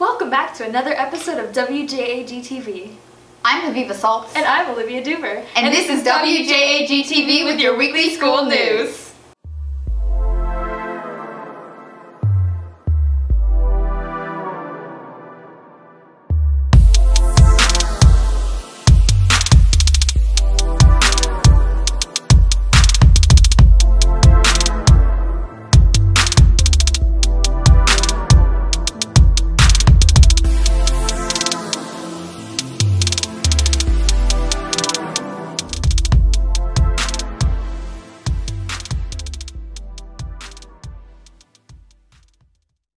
Welcome back to another episode of WJAG-TV. I'm Haviva Saltz. And I'm Olivia Duber. And this is WJAG-TV with your weekly school news.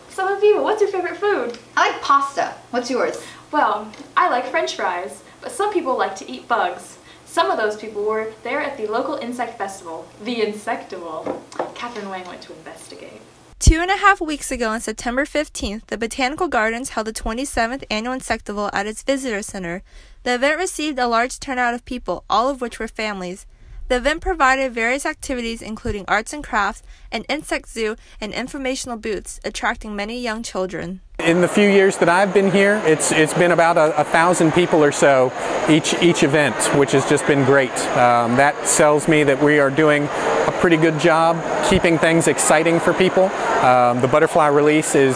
So Haviva, what's your favorite food? I like pasta. What's yours? Well, I like French fries, but some people like to eat bugs. Some of those people were there at the local insect festival, the Insectival. Catherine Wang went to investigate. 2.5 weeks ago on September 15th, the Botanical Gardens held the 27th Annual Insectival at its visitor center. The event received a large turnout of people, all of which were families. The event provided various activities including arts and crafts, an insect zoo, and informational booths, attracting many young children. In the few years that I've been here, it's been about 1,000 people or so each event, which has just been great. That tells me that we are doing a pretty good job keeping things exciting for people. The butterfly release is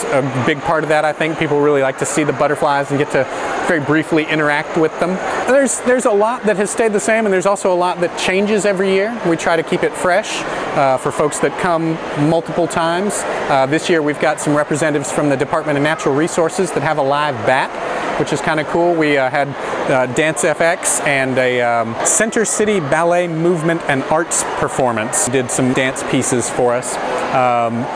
a big part of that. I think people really like to see the butterflies and get to very briefly interact with them. There's a lot that has stayed the same, and there's also a lot that changes every year. We try to keep it fresh for folks that come multiple times. This year we've got some representatives from the Department of Natural Resources that have a live bat, which is kind of cool. We had Dance FX and a Center City Ballet Movement and Arts performance. Did some dance pieces for us.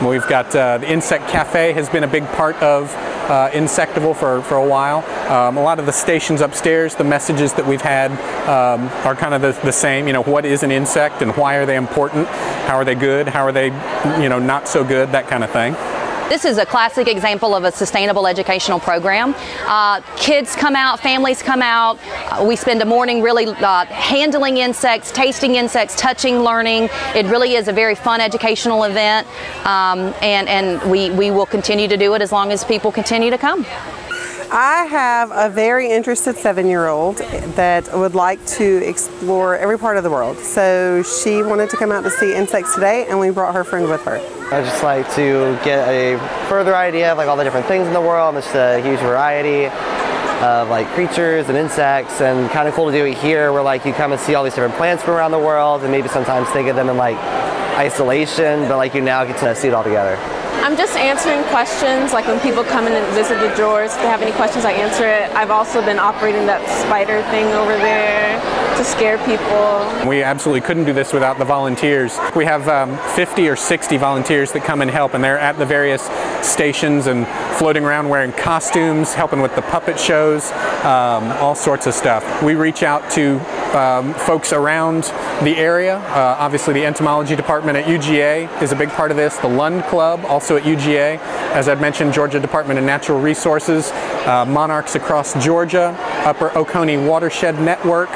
We've got the Insect Cafe has been a big part of Insectival for a while. A lot of the stations upstairs, the messages that we've had are kind of the same. You know, what is an insect and why are they important? How are they good? How are they, not so good? That kind of thing. This is a classic example of a sustainable educational program. Kids come out, families come out. We spend a morning really handling insects, tasting insects, touching, learning. It really is a very fun educational event, and we will continue to do it as long as people continue to come. I have a very interested 7-year-old that would like to explore every part of the world. So she wanted to come out to see insects today, and we brought her friend with her. I just like to get a further idea of all the different things in the world. There's a huge variety of creatures and insects, and kind of cool to do it here where you come and see all these different plants from around the world, and maybe sometimes think of them in isolation, but you now get to see it all together. I'm just answering questions, when people come in and visit the drawers, if they have any questions, I answer it. I've also been operating that spider thing over there to scare people. We absolutely couldn't do this without the volunteers. We have 50 or 60 volunteers that come and help, and they're at the various stations and floating around wearing costumes, helping with the puppet shows, all sorts of stuff. We reach out to folks around the area. Obviously the entomology department at UGA is a big part of this. The Lund Club, also at UGA. As I've mentioned, Georgia Department of Natural Resources, Monarchs Across Georgia, Upper Oconee Watershed Network,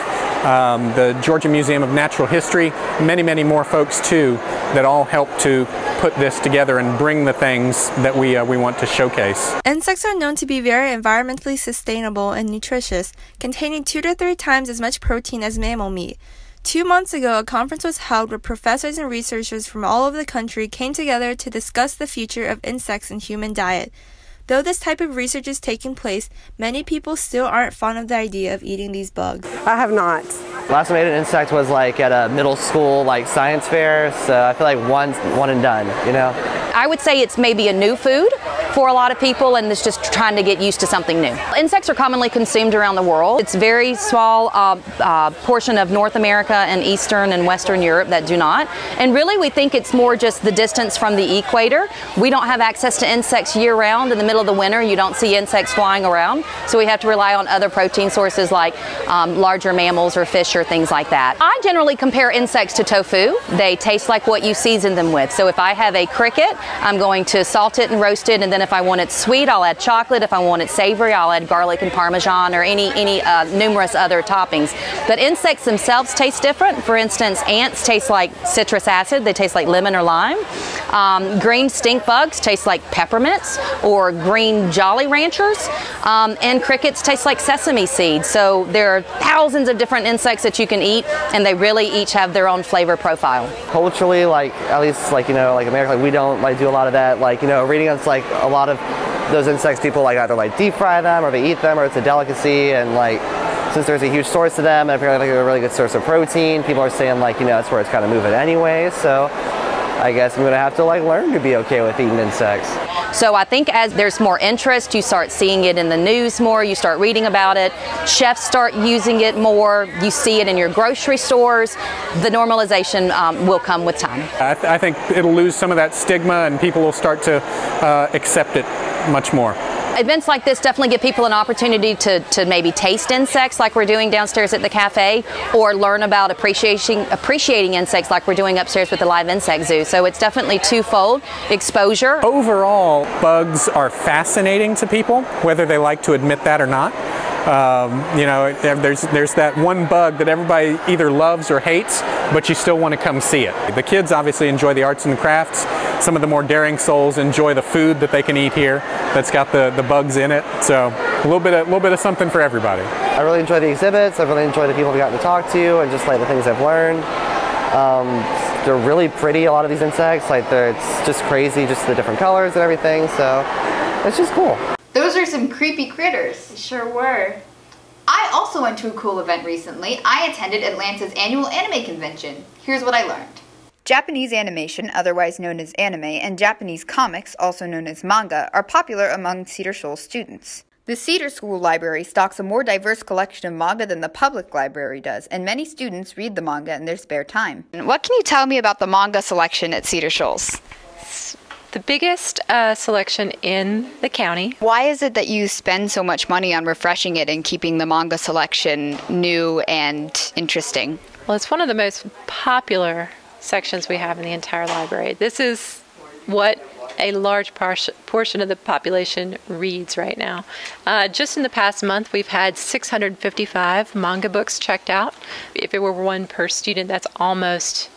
the Georgia Museum of Natural History, many more folks too that all help to put this together and bring the things that we want to showcase. Insects are known to be very environmentally sustainable and nutritious, containing 2 to 3 times as much protein as mammal meat. 2 months ago, a conference was held where professors and researchers from all over the country came together to discuss the future of insects and human diet. Though this type of research is taking place, many people still aren't fond of the idea of eating these bugs. I have not. Last time I ate an insect was at a middle school science fair, so I feel one and done, I would say it's maybe a new food for a lot of people, and it's just trying to get used to something new. Insects are commonly consumed around the world. It's a very small portion of North America and Eastern and Western Europe that do not. And really we think it's more just the distance from the equator. We don't have access to insects year-round. In the middle of the winter, you don't see insects flying around, so we have to rely on other protein sources like larger mammals or fish or things like that. I generally compare insects to tofu. They taste like what you season them with. So if I have a cricket, I'm going to salt it and roast it, and then if I want it sweet, I'll add chocolate. If I want it savory, I'll add garlic and Parmesan or any numerous other toppings. But insects themselves taste different. For instance, ants taste like citrus acid. They taste like lemon or lime. Green stink bugs taste like peppermints or green Jolly Ranchers, and crickets taste like sesame seeds. So there are thousands of different insects that you can eat, and they really each have their own flavor profile. Culturally, like at least like like America, like we don't like do a lot of that. Like reading it's like a lot of those insects people like either like deep fry them or they eat them or it's a delicacy, and like since there's a huge source to them and apparently like a really good source of protein, people are saying like that's where it's kind of moving anyway. So I guess I'm gonna have to like learn to be okay with eating insects. So I think as there's more interest, you start seeing it in the news more, you start reading about it, chefs start using it more, you see it in your grocery stores, the normalization will come with time. I think it'll lose some of that stigma and people will start to accept it much more. Events like this definitely give people an opportunity to maybe taste insects like we're doing downstairs at the cafe, or learn about appreciating insects like we're doing upstairs with the live insect zoo. So it's definitely twofold exposure. Overall, bugs are fascinating to people, whether they like to admit that or not. There's that one bug that everybody either loves or hates, but you still want to come see it. The kids obviously enjoy the arts and crafts. Some of the more daring souls enjoy the food that they can eat here that's got the bugs in it. So a little bit of something for everybody. I really enjoy the exhibits. I really enjoy the people I've gotten to talk to and just like the things I've learned. They're really pretty, a lot of these insects. Like it's just crazy, just the different colors and everything. So it's just cool. Those are some creepy critters. They sure were. I also went to a cool event recently. I attended Atlanta's annual anime convention. Here's what I learned. Japanese animation, otherwise known as anime, and Japanese comics, also known as manga, are popular among Cedar Shoals students. The Cedar School Library stocks a more diverse collection of manga than the public library does, and many students read the manga in their spare time. What can you tell me about the manga selection at Cedar Shoals? The biggest selection in the county. Why is it that you spend so much money on refreshing it and keeping the manga selection new and interesting? Well, it's one of the most popular sections we have in the entire library. This is what a large portion of the population reads right now. Just in the past month, we've had 655 manga books checked out. If it were one per student, that's almost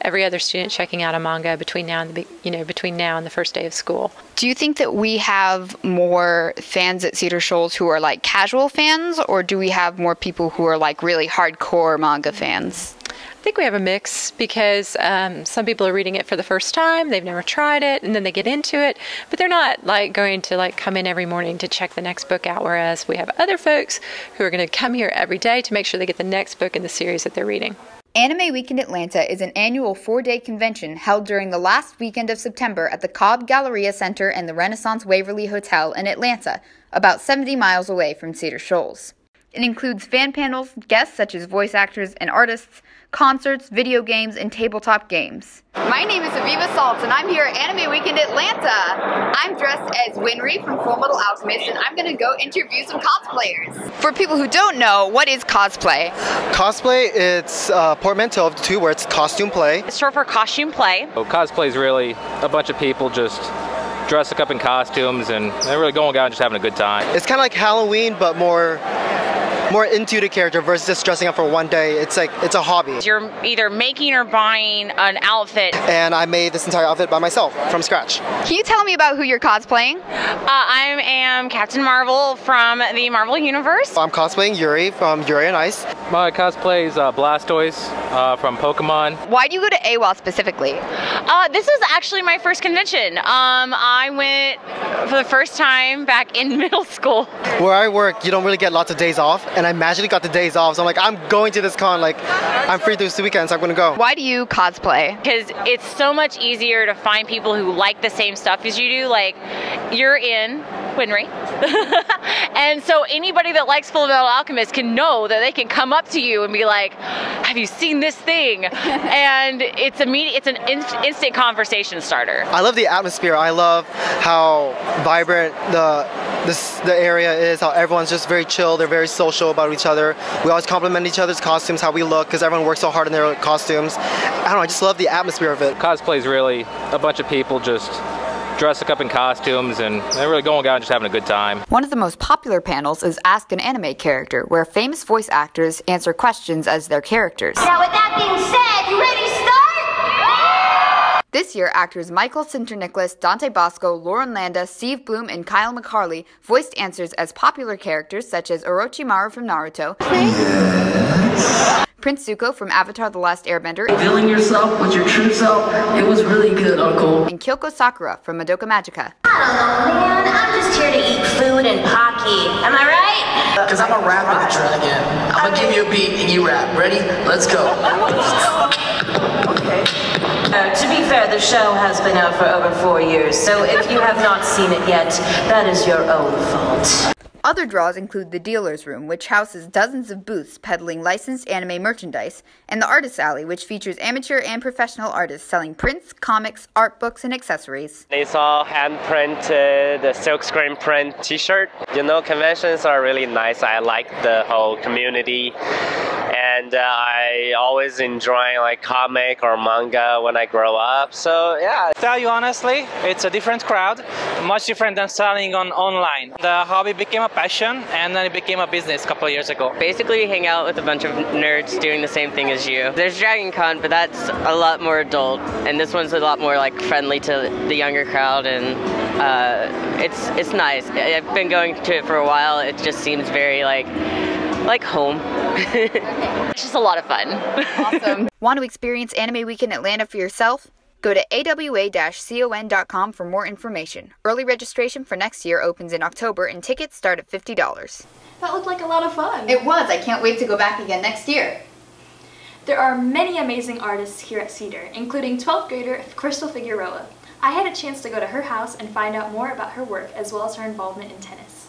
every other student checking out a manga between now and the first day of school. Do you think that we have more fans at Cedar Shoals who are like casual fans, or do we have more people who are like really hardcore manga fans? I think we have a mix because some people are reading it for the first time, they've never tried it, and then they get into it, but they're not like going to like come in every morning to check the next book out, whereas we have other folks who are going to come here every day to make sure they get the next book in the series that they're reading. Anime Week in Atlanta is an annual 4-day convention held during the last weekend of September at the Cobb Galleria Center and the Renaissance Waverly Hotel in Atlanta, about 70 miles away from Cedar Shoals. It includes fan panels, guests such as voice actors and artists, concerts, video games, and tabletop games. My name is Aviva Saltz, and I'm here at Anime Week in Atlanta. I'm dressed as Winry from Full Metal Alchemist, and I'm going to go interview some cosplayers. For people who don't know, what is cosplay? Cosplay, it's a portmanteau of the two words, costume play. It's short for costume play. So cosplay is really a bunch of people just dressing up in costumes and they're really going out and just having a good time. It's kind of like Halloween, but more into the character versus just dressing up for one day. It's like, it's a hobby. You're either making or buying an outfit. And I made this entire outfit by myself, from scratch. Can you tell me about who you're cosplaying? I am Captain Marvel from the Marvel Universe. I'm cosplaying Yuri from Yuri on Ice. My cosplay is Blastoise from Pokemon. Why do you go to AWA specifically? This is actually my first convention. I went for the first time back in middle school. Where I work, you don't really get lots of days off. And I magically got the days off, so I'm like, I'm going to this con, like, I'm free this weekend, so I'm gonna go. Why do you cosplay? Because it's so much easier to find people who like the same stuff as you do. Like, you're in Winry, and so anybody that likes Full Metal Alchemist can know that they can come up to you and be like, have you seen this thing? And it's immediate, it's an instant conversation starter. I love the atmosphere. I love how vibrant the area is, how everyone's just very chill, they're very social about each other. We always compliment each other's costumes, how we look, because everyone works so hard in their costumes. I don't know, I just love the atmosphere of it. Cosplay is really a bunch of people just dressing up in costumes and they're really going out and just having a good time. One of the most popular panels is Ask an Anime Character, where famous voice actors answer questions as their characters. Now with that being said, you ready to start? This year, actors Michael Sinterniklaas, Dante Bosco, Lauren Landa, Steve Bloom, and Kyle McCarley voiced answers as popular characters such as Orochimaru from Naruto, Prince Zuko from Avatar The Last Airbender, Revealing yourself with your true self, it was really good, Uncle. and Kyoko Sakura from Madoka Magica. I don't know, man. I'm just here to eat food and Pocky. Am I right? Because I'm a rapper, dragon. I'm gonna give you a beat and you rap. Ready? Let's go. Okay. To be fair, the show has been out for over 4 years, so if you have not seen it yet, that is your own fault. Other draws include the Dealer's Room, which houses dozens of booths peddling licensed anime merchandise, and the Artist Alley, which features amateur and professional artists selling prints, comics, art books, and accessories. It's all hand-printed, silkscreen print t-shirt. You know, conventions are really nice. I like the whole community, and I always enjoy like comic or manga when I grow up. So yeah. To tell you honestly, it's a different crowd, much different than selling online. The hobby became a passion, and then it became a business a couple of years ago. Basically, we hang out with a bunch of nerds doing the same thing as you. There's Dragon Con, but that's a lot more adult, and this one's a lot more like friendly to the younger crowd, and it's nice. I've been going to it for a while. It just seems very like home. It's just a lot of fun. Awesome. Want to experience Anime Week in Atlanta for yourself? Go to awa-con.com for more information. Early registration for next year opens in October and tickets start at $50. That looked like a lot of fun. It was. I can't wait to go back again next year. There are many amazing artists here at Cedar, including 12th grader Crystal Figueroa. I had a chance to go to her house and find out more about her work as well as her involvement in tennis.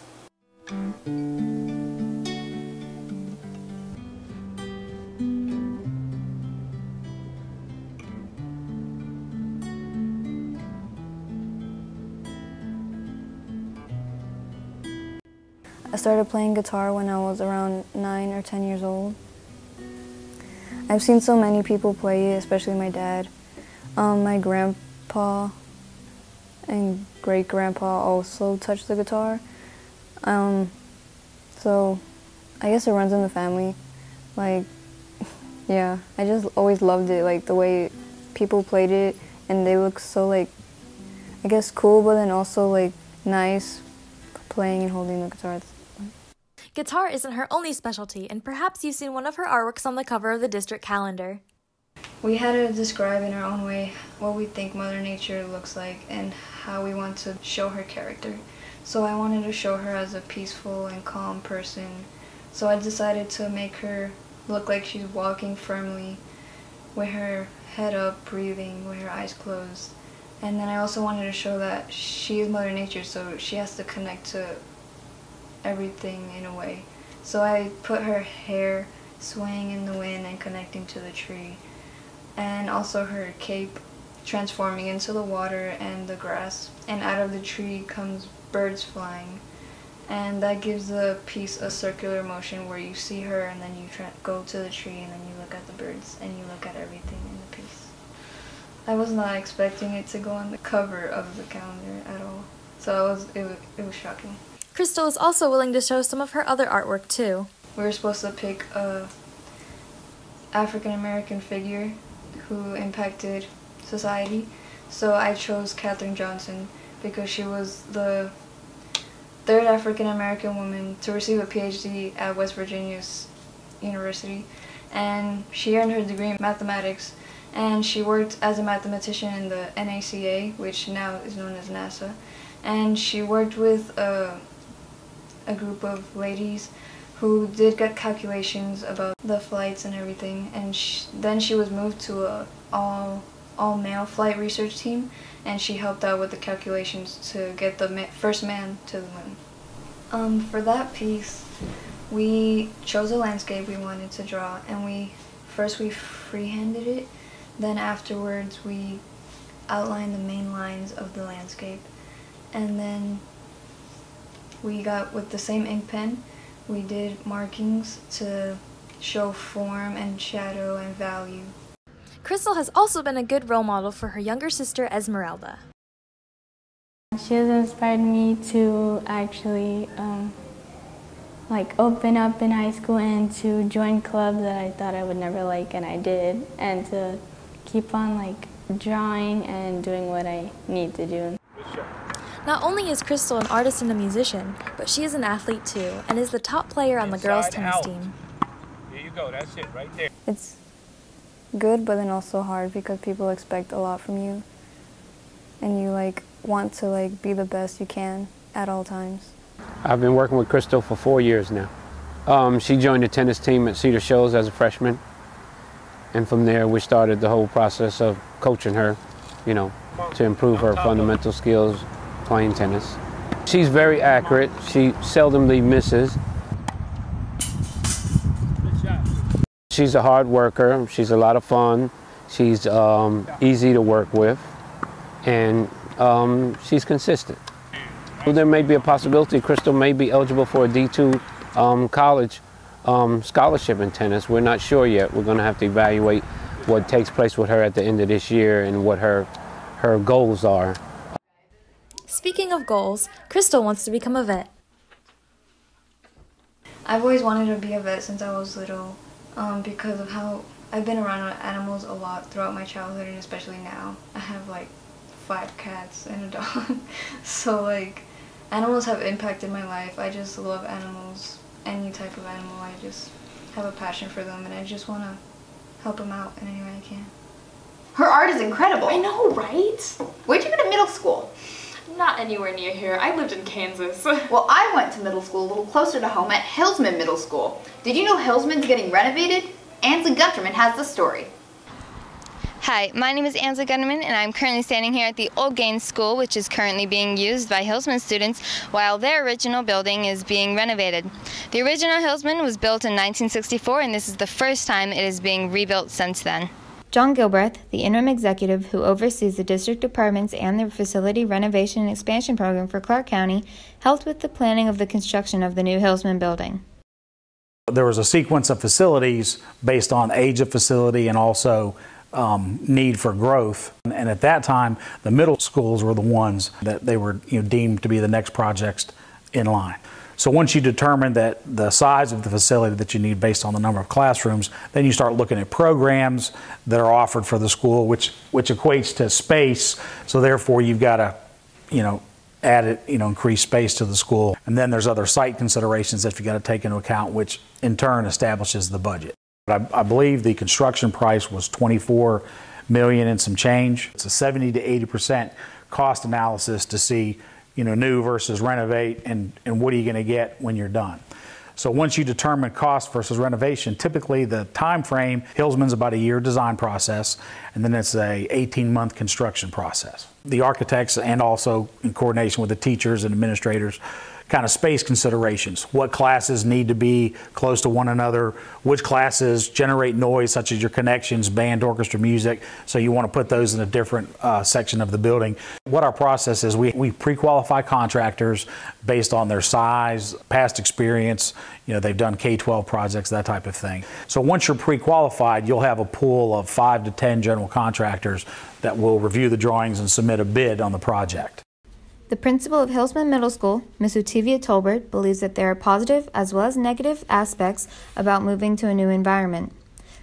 I started playing guitar when I was around 9 or 10 years old. I've seen so many people play it, especially my dad. My grandpa and great-grandpa also touched the guitar. So I guess it runs in the family. Like, yeah, I just always loved it, like the way people played it, and they look so like, I guess cool, but then also like nice playing and holding the guitar. Guitar isn't her only specialty, and perhaps you've seen one of her artworks on the cover of the district calendar. We had to describe in our own way what we think Mother Nature looks like and how we want to show her character. So I wanted to show her as a peaceful and calm person. So I decided to make her look like she's walking firmly with her head up, breathing, with her eyes closed. And then I also wanted to show that she is Mother Nature, so she has to connect to everything in a way. So I put her hair swaying in the wind and connecting to the tree, and also her cape transforming into the water and the grass, and out of the tree comes birds flying, and that gives the piece a circular motion where you see her and then you go to the tree and then you look at the birds and you look at everything in the piece. I was not expecting it to go on the cover of the calendar at all, so it was shocking. Crystal is also willing to show some of her other artwork too. We were supposed to pick a African-American figure who impacted society, so I chose Katherine Johnson because she was the third African-American woman to receive a PhD at West Virginia's University, and she earned her degree in mathematics, and she worked as a mathematician in the NACA, which now is known as NASA, and she worked with a group of ladies who did get calculations about the flights and everything, and then she was moved to a all-male flight research team, and she helped out with the calculations to get the first man to the moon. For that piece, we chose a landscape we wanted to draw, and first we freehanded it, then afterwards we outlined the main lines of the landscape, and then we got, with the same ink pen, we did markings to show form and shadow and value. Crystal has also been a good role model for her younger sister Esmeralda. She has inspired me to actually open up in high school and to join clubs that I thought I would never like, and I did, and to keep on drawing and doing what I need to do. Not only is Crystal an artist and a musician, but she is an athlete too, and is the top player on the girls' tennis team. There you go, that's it right there. It's good, but then also hard because people expect a lot from you, and you want to be the best you can at all times. I've been working with Crystal for 4 years now. She joined the tennis team at Cedar Shoals as a freshman, and from there we started the whole process of coaching her, to improve her fundamental skills playing tennis. She's very accurate. She seldomly misses. She's a hard worker. She's a lot of fun. She's easy to work with, and she's consistent. There may be a possibility Crystal may be eligible for a D2 college scholarship in tennis. We're not sure yet. We're going to have to evaluate what takes place with her at the end of this year and what her goals are. Speaking of goals, Crystal wants to become a vet. I've always wanted to be a vet since I was little because of how I've been around animals a lot throughout my childhood, and especially now. I have 5 cats and a dog. So animals have impacted my life. I just love animals, any type of animal. I just have a passion for them, and I just want to help them out in any way I can. Her art is incredible. I know, right? Where'd you go to middle school? Not anywhere near here. I lived in Kansas. Well, I went to middle school a little closer to home at Hillsman Middle School. Did you know Hillsman's getting renovated? Ansley Gunterman has the story. Hi, my name is Ansley Gunterman, and I'm currently standing here at the Old Gaines School, which is currently being used by Hillsman students while their original building is being renovated. The original Hillsman was built in 1964, and this is the first time it is being rebuilt since then. John Gilbreth, the interim executive who oversees the district departments and the facility renovation and expansion program for Clarke County, helped with the planning of the construction of the new Hillsman building. There was a sequence of facilities based on age of facility and also need for growth. And at that time, the middle schools were the ones that they were deemed to be the next projects in line. So once you determine that the size of the facility that you need based on the number of classrooms, then you start looking at programs that are offered for the school, which equates to space. So therefore, you've got to, add it, increase space to the school. And then there's other site considerations that you got to take into account, which in turn establishes the budget. I believe the construction price was $24 million and some change. It's a 70 to 80% cost analysis to see new versus renovate, and what are you going to get when you're done. So once you determine cost versus renovation, typically the time frame, Hillsman's about a year design process, and then it's a 18-month construction process. The architects, and also in coordination with the teachers and administrators, kind of space considerations. What classes need to be close to one another? Which classes generate noise, such as your connections, band, orchestra, music? So you want to put those in a different section of the building. What our process is, we pre-qualify contractors based on their size, past experience. They've done K-12 projects, that type of thing. So once you're pre-qualified, you'll have a pool of 5 to 10 general contractors that will review the drawings and submit a bid on the project. The principal of Hillsman Middle School, Ms. Utivia Tolbert, believes that there are positive as well as negative aspects about moving to a new environment.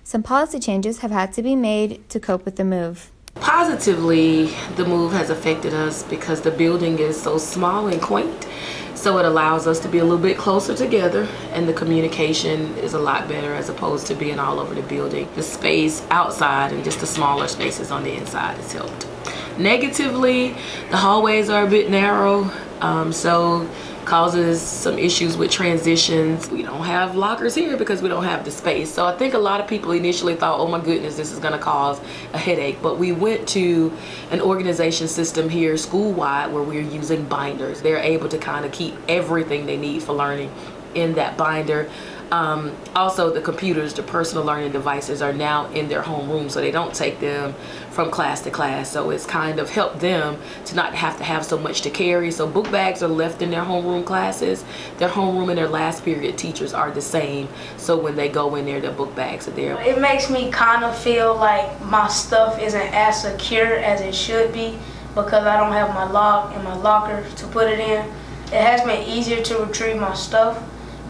Some policy changes have had to be made to cope with the move. Positively, the move has affected us because the building is so small and quaint, so it allows us to be a little bit closer together, and the communication is a lot better as opposed to being all over the building. The space outside and just the smaller spaces on the inside has helped. Negatively, the hallways are a bit narrow, so causes some issues with transitions. We don't have lockers here because we don't have the space. So I think a lot of people initially thought, oh my goodness, this is gonna cause a headache. But we went to an organization system here school-wide where we're using binders. They're able to kind of keep everything they need for learning in that binder. Also, the computers, the personal learning devices are now in their homeroom, so they don't take them from class to class. So it's kind of helped them to not have to have so much to carry. So book bags are left in their homeroom classes. Their homeroom and their last period teachers are the same. So when they go in there, their book bags are there. It makes me kind of feel like my stuff isn't as secure as it should be because I don't have my lock and my locker to put it in. It has made it easier to retrieve my stuff.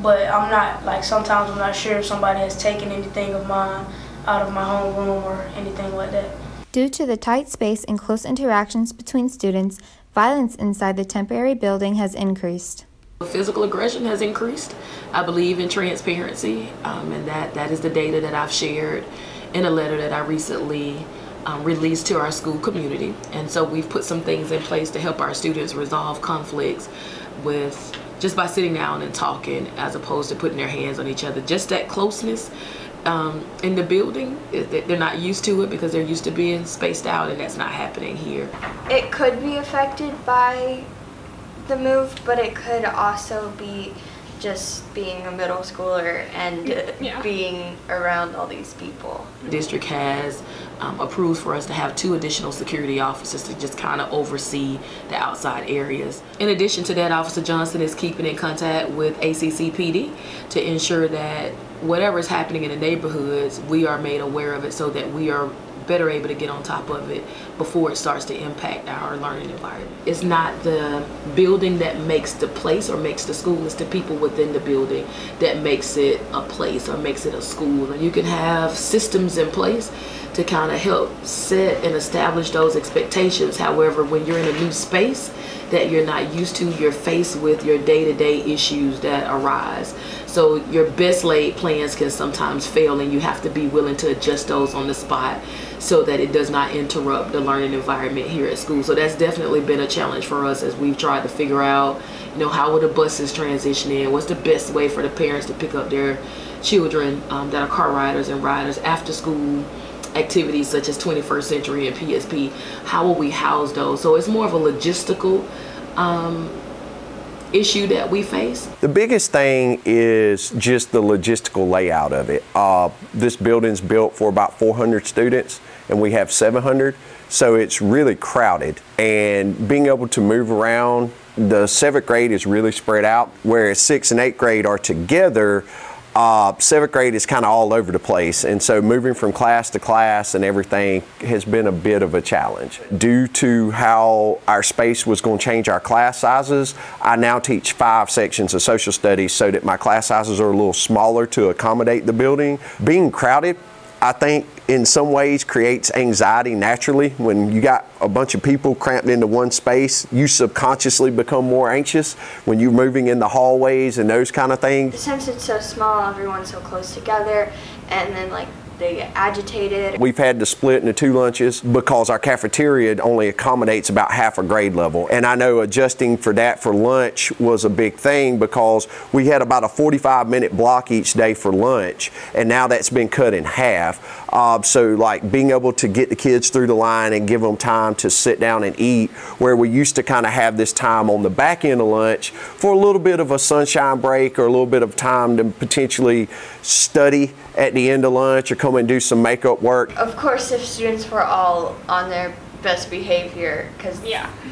But I'm not, sometimes I'm not sure if somebody has taken anything of mine out of my homeroom or anything like that. Due to the tight space and close interactions between students, violence inside the temporary building has increased. Physical aggression has increased. I believe in transparency, and that is the data that I've shared in a letter that I recently released to our school community. And so we've put some things in place to help our students resolve conflicts with just by sitting down and talking, as opposed to putting their hands on each other. Just that closeness in the building, they're not used to it because they're used to being spaced out, and that's not happening here. It could be affected by the move, but it could also be just being a middle schooler and being around all these people. The district has approved for us to have 2 additional security officers to just kind of oversee the outside areas. In addition to that, Officer Johnson is keeping in contact with ACCPD to ensure that whatever is happening in the neighborhoods, we are made aware of it so that we are better able to get on top of it before it starts to impact our learning environment. It's not the building that makes the place or makes the school, it's the people within the building that makes it a place or makes it a school. And you can have systems in place to kind of help set and establish those expectations. However, when you're in a new space that you're not used to, you're faced with your day-to-day issues that arise. So your best laid plans can sometimes fail, and you have to be willing to adjust those on the spot so that it does not interrupt the learning environment here at school. So that's definitely been a challenge for us as we've tried to figure out, how will the buses transition in? What's the best way for the parents to pick up their children that are car riders and riders after school activities such as 21st Century and PSP? How will we house those? So it's more of a logistical issue that we face. The biggest thing is just the logistical layout of it. This building's built for about 400 students and we have 700, so it's really crowded, and being able to move around, the 7th grade is really spread out, whereas 6th and 8th grade are together. 7th grade is kind of all over the place, and so moving from class to class and everything has been a bit of a challenge. Due to how our space was going to change our class sizes, I now teach 5 sections of social studies so that my class sizes are a little smaller to accommodate the building. Being crowded, I think, in some ways creates anxiety naturally. When you got a bunch of people cramped into one space, you subconsciously become more anxious when you're moving in the hallways and those kind of things. Since it's so small, everyone's so close together, and then they get agitated. We've had to split into 2 lunches because our cafeteria only accommodates about half a grade level. And I know adjusting for that for lunch was a big thing because we had about a 45-minute block each day for lunch, and now that's been cut in half. So being able to get the kids through the line and give them time to sit down and eat, where we used to kind of have this time on the back end of lunch for a little bit of a sunshine break or a little bit of time to potentially study at the end of lunch or come and do some makeup work. Of course, if students were all on their best behavior, because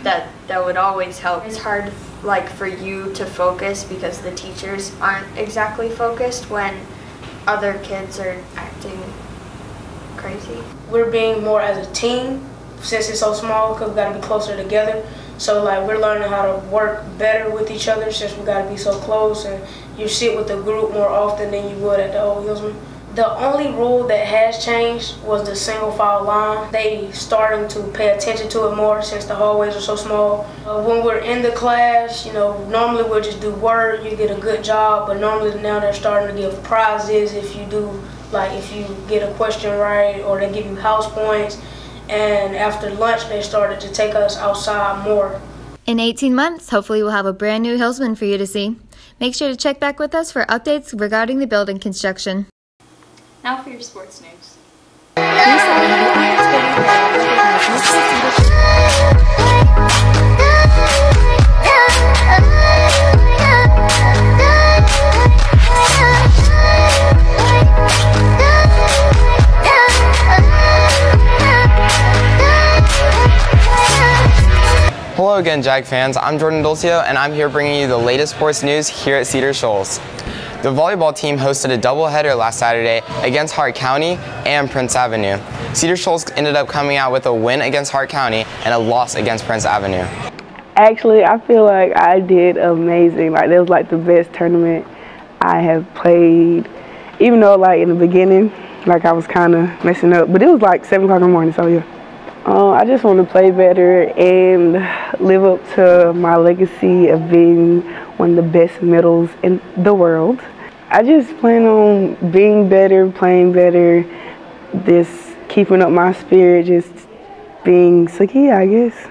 that would always help. It's hard for you to focus because the teachers aren't exactly focused when other kids are acting crazy. We're being more as a team since it's so small, because we got to be closer together. So we're learning how to work better with each other since we got to be so close, and you sit with the group more often than you would at the old Hillsman. The only rule that has changed was the single file line. They starting to pay attention to it more since the hallways are so small. When we're in the class, normally we'll just do work, you get a good job, but normally now they're starting to give prizes if you do, if you get a question right, or they give you house points. And after lunch, they started to take us outside more. In 18 months, hopefully we'll have a brand new Hillsman for you to see. Make sure to check back with us for updates regarding the building construction. Now for your sports news. Hello again, JAG fans. I'm Jordan Dulcio, and I'm here bringing you the latest sports news here at Cedar Shoals. The volleyball team hosted a doubleheader last Saturday against Hart County and Prince Avenue. Cedar Shoals ended up coming out with a win against Hart County and a loss against Prince Avenue. Actually, I feel like I did amazing. That was the best tournament I have played. Even though in the beginning, I was kind of messing up, but it was 7 o'clock in the morning, so yeah. I just want to play better and live up to my legacy of being one of the best middles in the world. I just plan on being better, playing better, just keeping up my spirit, just being Sakia, I guess.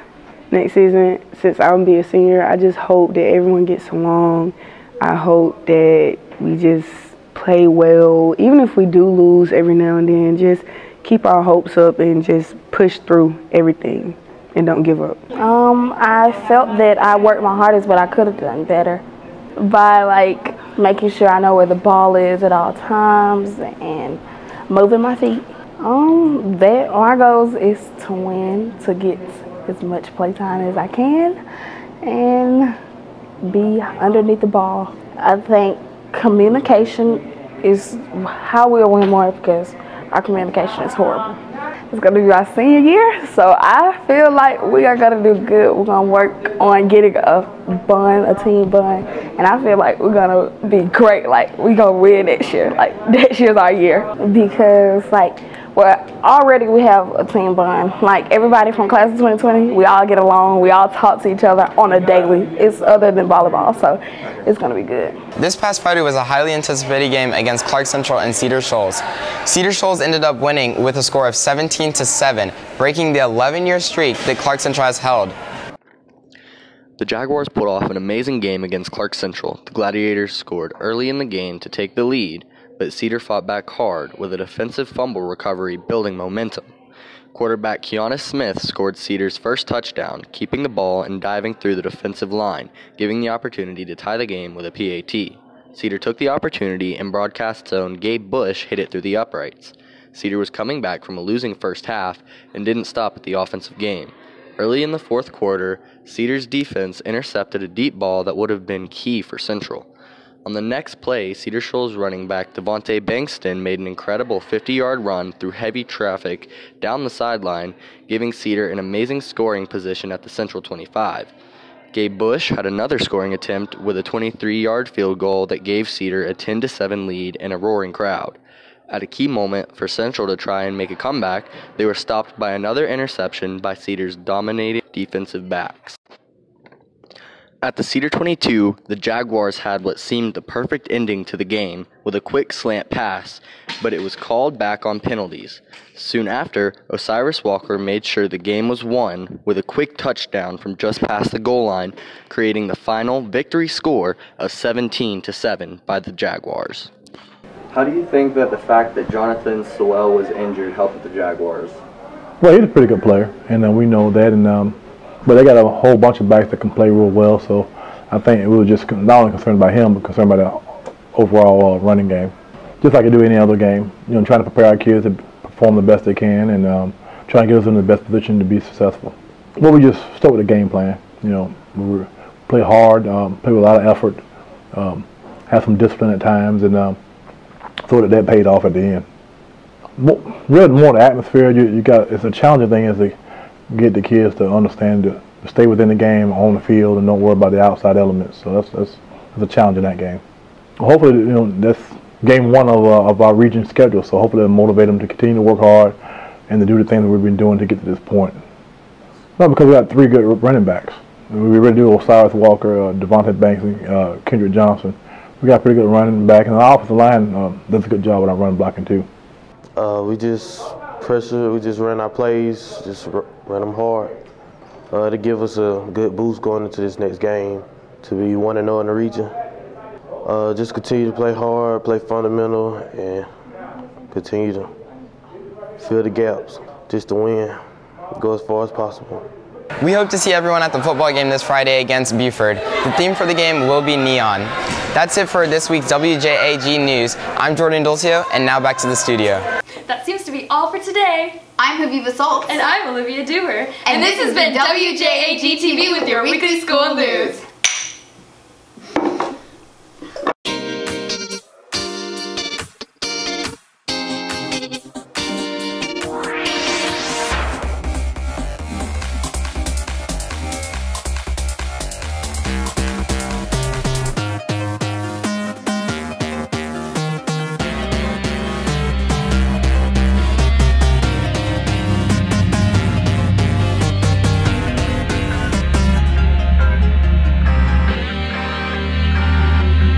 Next season, since I'll be a senior, I just hope that everyone gets along. I hope that we just play well, even if we do lose every now and then, just keep our hopes up and just push through everything and don't give up. I felt that I worked my hardest, but I could have done better by like making sure I know where the ball is at all times and moving my feet. That my goals is to win, to get as much play time as I can and be underneath the ball. I think communication is how we'll win more because our communication is horrible. It's going to be our senior year, so I feel like we are going to do good. We're going to work on getting a team bun, and I feel like we're going to be great. Like, we're going to win next year. Like, next year's our year because, like, already we have a team bond. Like everybody from class of 2020, we all get along. We all talk to each other on a daily. It's other than volleyball, so it's going to be good. This past Friday was a highly anticipated game against Clarke Central and Cedar Shoals. Cedar Shoals ended up winning with a score of 17-7, breaking the 11-year streak that Clarke Central has held. The Jaguars pulled off an amazing game against Clarke Central. The Gladiators scored early in the game to take the lead, but Cedar fought back hard with a defensive fumble recovery building momentum. Quarterback Kiana Smith scored Cedar's first touchdown, keeping the ball and diving through the defensive line, giving the opportunity to tie the game with a PAT. Cedar took the opportunity and broadcast zone Gabe Bush hit it through the uprights. Cedar was coming back from a losing first half and didn't stop at the offensive game. Early in the fourth quarter, Cedar's defense intercepted a deep ball that would have been key for Central. On the next play, Cedar Shoals running back Devontae Bankston made an incredible 50-yard run through heavy traffic down the sideline, giving Cedar an amazing scoring position at the Central 25. Gabe Bush had another scoring attempt with a 23-yard field goal that gave Cedar a 10-7 lead and a roaring crowd. At a key moment for Central to try and make a comeback, they were stopped by another interception by Cedar's dominating defensive backs. At the Cedar 22, the Jaguars had what seemed the perfect ending to the game with a quick slant pass, but it was called back on penalties. Soon after, Osiris Walker made sure the game was won with a quick touchdown from just past the goal line, creating the final victory score of 17-7 by the Jaguars. How do you think that the fact that Jonathan Sewell was injured helped the Jaguars? Well, he's a pretty good player, and we know that, and but they got a whole bunch of backs that can play real well, so I think we were just not only concerned about him, but concerned about the overall running game. Just like I do any other game, trying to prepare our kids to perform the best they can and trying to get us in the best position to be successful. Well, we just stuck with the game plan. We play hard, play with a lot of effort, have some discipline at times, and thought that paid off at the end. Really more the atmosphere. It's a challenging thing is to get the kids to understand to stay within the game on the field and don't worry about the outside elements. So that's a challenge in that game. Well, hopefully, that's game one of our region schedule. So hopefully, it'll motivate them to continue to work hard and to do the things that we've been doing to get to this point. No, because we got three good running backs. We really do Osiris Walker, Devontae Banks, and Kendrick Johnson. We got pretty good running back, and the offensive line does a good job with our run blocking too. We just pressure. We just ran our plays, just ran them hard to give us a good boost going into this next game to be 1-0 in the region. Just continue to play hard, play fundamental, and continue to fill the gaps just to win, go as far as possible. We hope to see everyone at the football game this Friday against Buford. The theme for the game will be neon. That's it for this week's WJAG News. I'm Jordan Dulcio, and now back to the studio. That seems to be all for today. I'm Havi Salt. And I'm Olivia Dewar. And this has been WJAG-TV with your weekly school news.